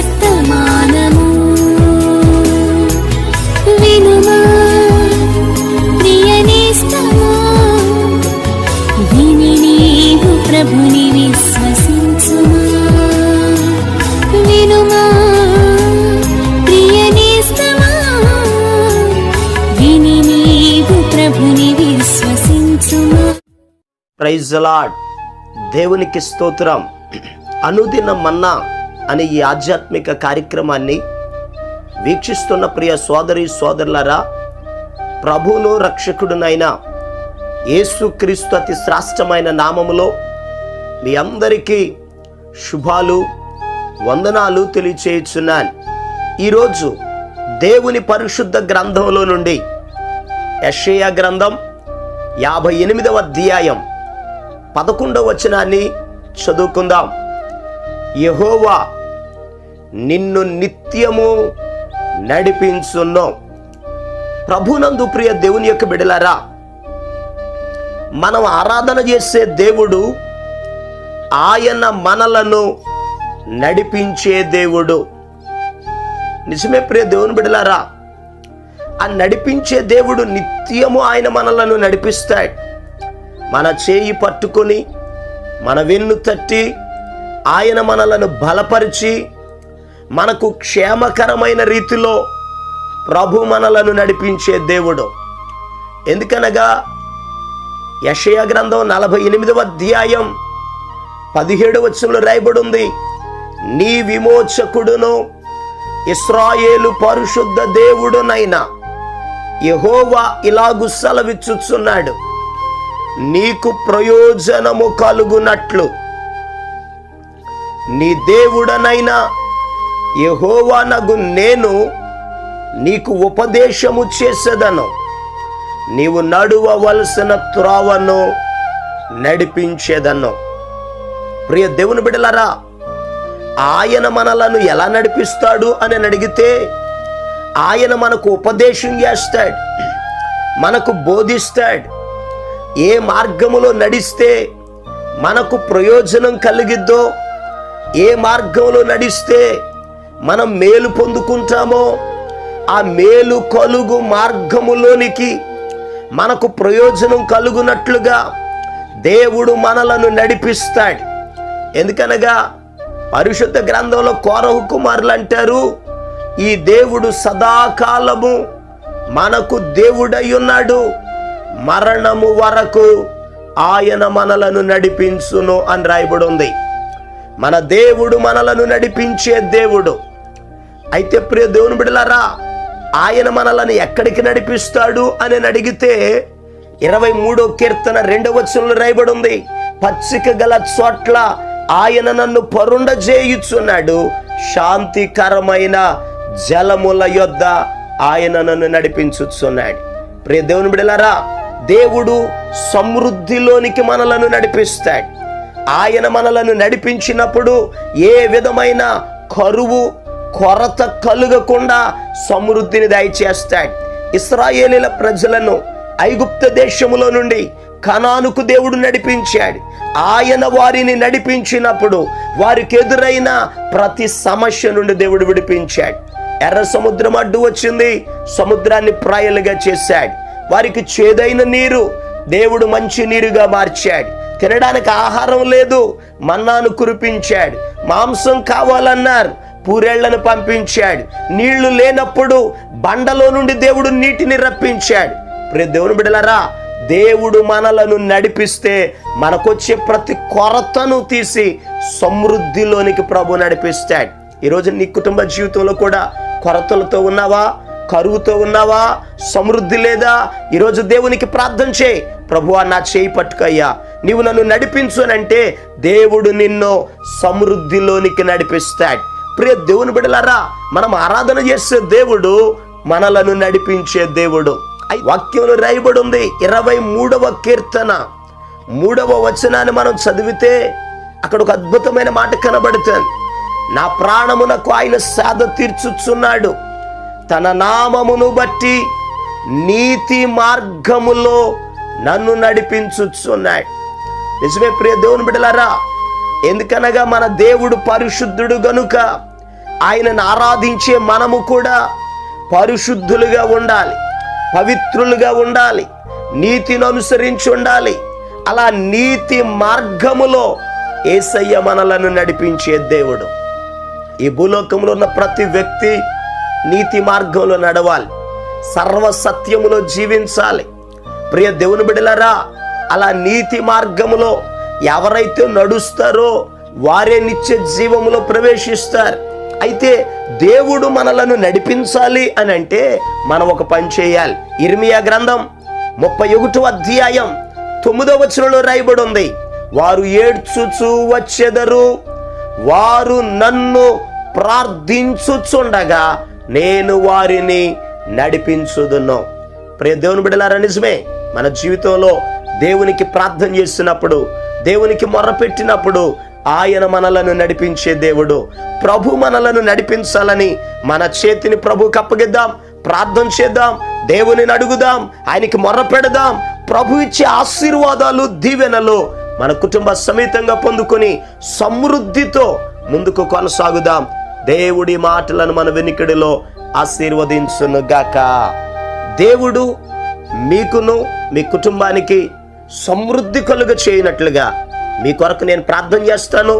వర్తమానము వినుమా ప్రియ నేస్తమా, విని నీవు ప్రభుని విశ్వసించుమా. వినుమా ప్రియ నేస్తమా, విని నీవు ప్రభుని విశ్వసించుమా. Praise the lord. దేవునికి స్తోత్రం. అనుదిన మన్నా అనే ఈ ఆధ్యాత్మిక కార్యక్రమాన్ని వీక్షిస్తున్న ప్రియ సోదరి సోదరులారా, ప్రభువును రక్షకుడునైన యేసుక్రీస్తు అతి శ్రేష్టమైన నామములో మీ అందరికీ శుభాలు వందనాలు తెలియచేయుచున్నాను. ఈరోజు దేవుని పరిశుద్ధ గ్రంథంలో నుండి యెషయా గ్రంథం 58వ అధ్యాయం 11వ వచనాన్ని చదువుకుందాం. యెహోవా నిన్ను నిత్యము నడిపించును. ప్రభునందు ప్రియ దేవుని యొక్క బిడ్డలారా, మనం ఆరాధన చేసే దేవుడు ఆయన మనలను నడిపించే దేవుడు. నిజమే ప్రియ దేవుని బిడ్డలారా, ఆ నడిపించే దేవుడు నిత్యము ఆయన మనలను నడిపిస్తాడు. మన చేయి పట్టుకొని మన వెన్ను తట్టి ఆయన మనలను బలపరిచి మనకు క్షేమకరమైన రీతిలో ప్రభు మనలను నడిపించే దేవుడు. ఎందుకనగా యెషయా గ్రంథం 48వ అధ్యాయం 17వ వచనంలో రాయబడి ఉంది, నీ విమోచకుడును ఇశ్రాయేలు పరిశుద్ధ దేవుడునైన యెహోవా ఇలాగు సెలవిచ్చుచున్నాడు, నీకు ప్రయోజనము కలుగునట్లు నీ దేవుడనైనా యెహోవానగు నేను నీకు ఉపదేశము చేసేదను, నీవు నడువవలసిన త్రోవను నడిపించేదను. ప్రియ దేవుని బిడ్డలారా, ఆయన మనలను ఎలా నడిపిస్తాడు అని అడిగితే, ఆయన మనకు ఉపదేశం చేస్తాడు, మనకు బోధిస్తాడు. ఏ మార్గములో నడిస్తే మనకు ప్రయోజనం కలిగిద్దో, ఏ మార్గంలో నడిస్తే మనం మేలు పొందుకుంటామో ఆ మేలు కలుగు మార్గములోనికి మనకు ప్రయోజనం కలుగునట్లుగా దేవుడు మనలను నడిపిస్తాడు. ఎందుకనగా పరిశుద్ధ గ్రంథంలో కోరహు కుమారులు అంటారు, ఈ దేవుడు సదాకాలము మనకు దేవుడై ఉన్నాడు, మరణము వరకు ఆయన మనలను నడిపించును అని రాయబడి ఉంది. మన దేవుడు మనలను నడిపించే దేవుడు. అయితే ప్రియ దేవుని బిడ్డలారా, ఆయన మనలను ఎక్కడికి నడిపిస్తాడు అని అడిగితే 23వ కీర్తన 2వ వచనంలో రాయబడి ఉంది, పచ్చిక గల చోట్ల ఆయన నన్ను పరుండజేయుచున్నాడు, శాంతికరమైన జలముల యొద్ద ఆయన నన్ను నడిపించుచున్నాడు. ప్రియ దేవుని బిడ్డలారా, దేవుడు సమృద్ధిలోనికి మనలను నడిపిస్తాడు. ఆయన మనలను నడిపించినప్పుడు ఏ విధమైన కరువు కొరత కలుగకుండా సమృద్ధిని దయచేస్తాడు. ఇశ్రాయేలీల ప్రజలను ఐగుప్తు దేశములో నుండి కనానుకు దేవుడు నడిపించాడు. ఆయన వారిని నడిపించినప్పుడు వారికి ఎదురైన ప్రతి సమస్య నుండి దేవుడు విడిపించాడు. ఎర్ర సముద్రం అడ్డు వచ్చింది, సముద్రాన్ని ప్రాయలుగా చేశాడు. వారికి చేదైన నీరు దేవుడు మంచి నీరుగా మార్చాడు. తినడానికి ఆహారం లేదు, మన్నాను కురిపించాడు. మాంసం కావాలన్నారు, పూరేళ్లను పంపించాడు. నీళ్లు లేనప్పుడు బండలో నుండి దేవుడు నీటిని రప్పించాడు. ప్రియ దేవుని బిడ్డలారా, దేవుడు మనలను నడిపిస్తే మనకొచ్చే ప్రతి కొరతను తీసి సమృద్ధిలోనికి ప్రభు నడిపిస్తాడు. ఈరోజు నీ కుటుంబ జీవితంలో కూడా కొరతలతో ఉన్నావా, కరువుతో ఉన్నావా, సమృద్ధి లేదా? ఈరోజు దేవునికి ప్రార్థన చేయి, ప్రభువా నా చేయి పట్టుకయ్యా, నీవు నన్ను నడిపించు అని అంటే దేవుడు నిన్ను సమృద్ధిలోనికి నడిపిస్తాడు. ప్రియ దేవుని బిడ్డలారా, మనం ఆరాధన చేసే దేవుడు మనలను నడిపించే దేవుడు. వాక్యంలో రాయబడి ఉంది 23వ కీర్తన 3వ వచనాన్ని మనం చదివితే అక్కడ ఒక అద్భుతమైన మాట కనబడుతుంది. నా ప్రాణమునకు ఆయన సేద తీర్చుచున్నాడు, తన నామమును బట్టి నీతి మార్గములో నన్ను నడిపించుచున్నాడు. నిజమే ప్రియ దేవుని బిడ్డలారా, ఎందుకనగా మన దేవుడు పరిశుద్ధుడు గనుక ఆయనను ఆరాధించే మనము కూడా పరిశుద్ధులుగా ఉండాలి, పవిత్రులుగా ఉండాలి, నీతిని అనుసరించి ఉండాలి. అలా నీతి మార్గములో యేసయ్య మనలను నడిపించే దేవుడు. ఈ భూలోకంలో ఉన్న ప్రతి వ్యక్తి నీతి మార్గంలో నడవాలి, సర్వసత్యములో జీవించాలి. ప్రియ దేవుని బిడ్డలారా, అలా నీతి మార్గములో ఎవరైతే నడుస్తారో వారే నిత్య జీవములో ప్రవేశిస్తారు. అయితే దేవుడు మనలను నడిపించాలి అని అంటే మనం ఒక పని చేయాలి. ఇర్మియా గ్రంథం 31వ అధ్యాయం 9వ వచనంలో రాయబడి ఉంది, వారు ఏడ్చుచూ వచ్చెదరు, వారు నన్ను ప్రార్థించుచుండగా నేను వారిని నడిపించుదును. ప్రియ దేవుని బిడ్డలారా, నిజమే, మన జీవితంలో దేవునికి ప్రార్థన చేస్తున్నప్పుడు, దేవునికి మొర్రపెట్టినప్పుడు ఆయన మనలను నడిపించే దేవుడు. ప్రభు మనలను నడిపించాలని మన చేతిని ప్రభువుకి అప్పగిద్దాం, ప్రార్థన చేద్దాం, దేవునిని అడుగుదాం, ఆయనకి మొర్ర పెడదాం. ప్రభు ఇచ్చే ఆశీర్వాదాలు, దీవెనలు మన కుటుంబ సమేతంగా పొందుకొని సమృద్ధితో ముందుకు కొనసాగుదాం. దేవుడి మాటలను మన వెనుకడిలో ఆశీర్వదించును గాక. దేవుడు మీకును మీ కుటుంబానికి సమృద్ధి కలుగ చేయనట్లుగా మీ కొరకు నేను ప్రార్థన చేస్తాను.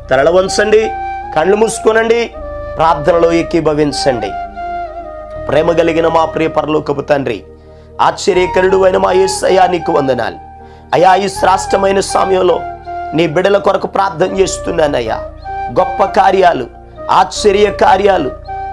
తలల వంచండి, కళ్ళు మూసుకోనండి, ప్రార్థనలో ఏకీభవించండి. ప్రేమ కలిగిన మా ప్రియ పరలోకపు తండ్రి, ఆశ్చర్యకరుడు అయిన మా యేసయ్యా నీకు వందనాలు అయ్యా. ఈ శ్రేష్టమైన సమయంలో నీ బిడ్డల కొరకు ప్రార్థన చేస్తున్నానయ్యా. గొప్ప కార్యాలు, ఆశ్చర్య కార్యాలు,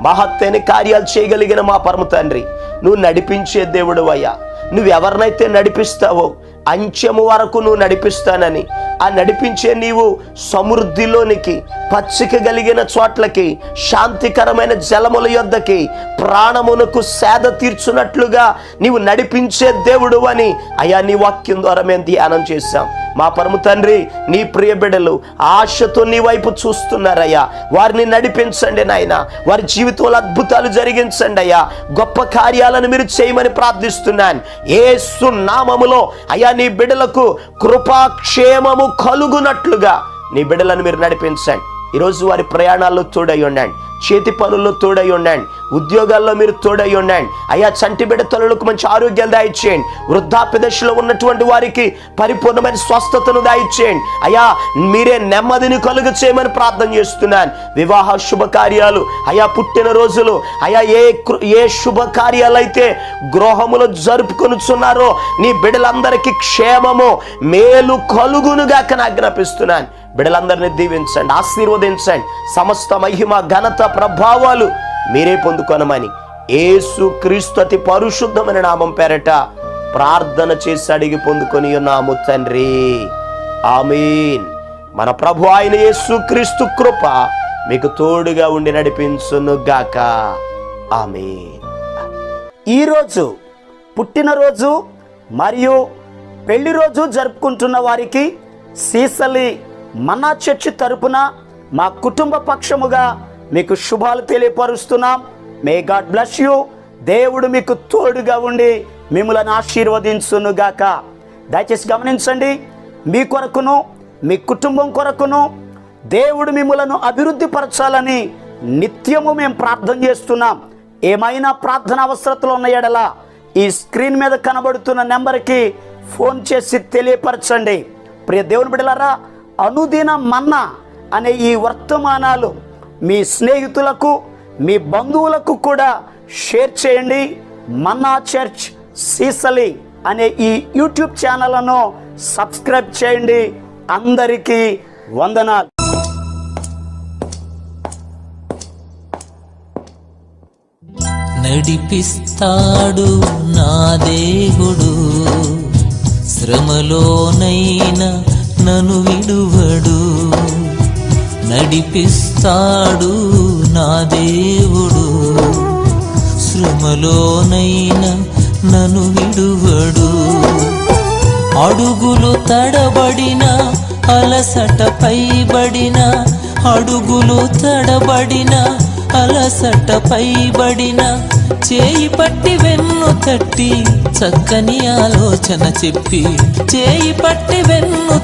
మహత్తైన కార్యాలు చేయగలిగిన మా పరమ తండ్రి, నువ్వు నడిపించే దేవుడు అయ్యా. నువ్వెవరినైతే నడిపిస్తావో అంచెము వరకు నువ్వు నడిపిస్తానని, ఆ నడిపించే నీవు సమృద్ధిలోనికి, పచ్చిక కలిగిన చోట్లకి, శాంతికరమైన జలముల యొద్దకి, ప్రాణమునకు సేద తీర్చున్నట్లుగా నీవు నడిపించే దేవుడు అని అయ్యా నీ వాక్యం ద్వారా మేము ధ్యానం చేశాం. మా పరమ తండ్రి, నీ ప్రియ బిడ్డలు ఆశతో నీ వైపు చూస్తున్నారయ్యా. వారిని నడిపించండి నాయన, వారి జీవితంలో అద్భుతాలు జరిగించండి అయ్యా. గొప్ప కార్యాలను మీరు చేయమని ప్రార్థిస్తున్నాను యేసు నామములో. అయ్యా, నీ బిడ్డలకు కృపాక్షేమము కలుగునట్లుగా నీ బిడ్డలను మీరు నడిపించండి. ఈరోజు వారి ప్రయాణాల్లో తోడై ఉండండి, చేతి పనుల్లో తోడై ఉండండి, ఉద్యోగాల్లో మీరు తోడై ఉండండి అయ్యా. చంటి బిడ్డ తల్లులకు మంచి ఆరోగ్యాలు దయచేయండి. వృద్ధాప్య దశలో ఉన్నటువంటి వారికి పరిపూర్ణమైన స్వస్థతను దయచేయండి అయ్యా. మీరే నెమ్మదిని కలుగ చేయమని ప్రార్థన చేస్తున్నాను. వివాహ శుభకార్యాలు అయ్యా, పుట్టిన రోజులు అయ్యా, ఏ శుభకార్యాలు అయితే గృహములో జరుపుకొనుచున్నారో నీ బిడ్డలందరికీ క్షేమము, మేలు కలుగునుగాక ఆజ్ఞాపిస్తున్నాను. బిడ్డలందరినీ దీవించండి, ఆశీర్వదించండి. సమస్త మహిమ, ఘనత, ప్రభావాలు మీరే పొందుకొనమని యేసు క్రీస్తు అతి పరిశుద్ధమైన నామం పేరట ప్రార్థన చేసి అడిగి పొందుకొని ఉన్నాము తండ్రి, ఆమేన్. మన ప్రభు అయిన యేసు క్రీస్తు కృప మీకు తోడుగా ఉండి నడిపించును గాక, ఆమేన్. ఈరోజు పుట్టినరోజు మరియు పెళ్లి రోజు జరుపుకుంటున్న వారికి సీసలి మన్నా చర్చి తరపున మా కుటుంబ పక్షముగా మీకు శుభాలు తెలియపరుస్తున్నాం. May God bless you. దేవుడు మీకు తోడుగా ఉండి మిమ్మల్ని ఆశీర్వదించును గాక. దయచేసి గమనించండి, మీ కొరకును మీ కుటుంబం కొరకును దేవుడు మిమ్మలను అభివృద్ధి పరచాలని నిత్యము మేము ప్రార్థన చేస్తున్నాం. ఏమైనా ప్రార్థన అవసరతలు ఉన్న ఎడల ఈ స్క్రీన్ మీద కనబడుతున్న నెంబర్కి ఫోన్ చేసి తెలియపరచండి. ప్రియ దేవుని బిడ్డలారా, అనుదిన మన్నా అనే ఈ వర్తమానాలు మీ స్నేహితులకు, మీ బంధువులకు కూడా షేర్ చేయండి. మన్నా చర్చ్ సీసలి అనే ఈ యూట్యూబ్ ఛానల్ను సబ్స్క్రైబ్ చేయండి. అందరికీ వందనాలు. నడిపిస్తాడు నా దేవుడు, శ్రమలోనైనా నన్ను విడువడు. నడిపిస్తాడు నా దేవుడు, శ్రమలోనైనా నన్ను విడువడు. అడుగులు తడబడిన, అలసట పైబడిన, అడుగులు తడబడిన, అలసట పైబడిన, చేయి పట్టి వెన్ను తట్టి చక్కని ఆలోచన చెప్పి, చేయి పట్టి వెన్ను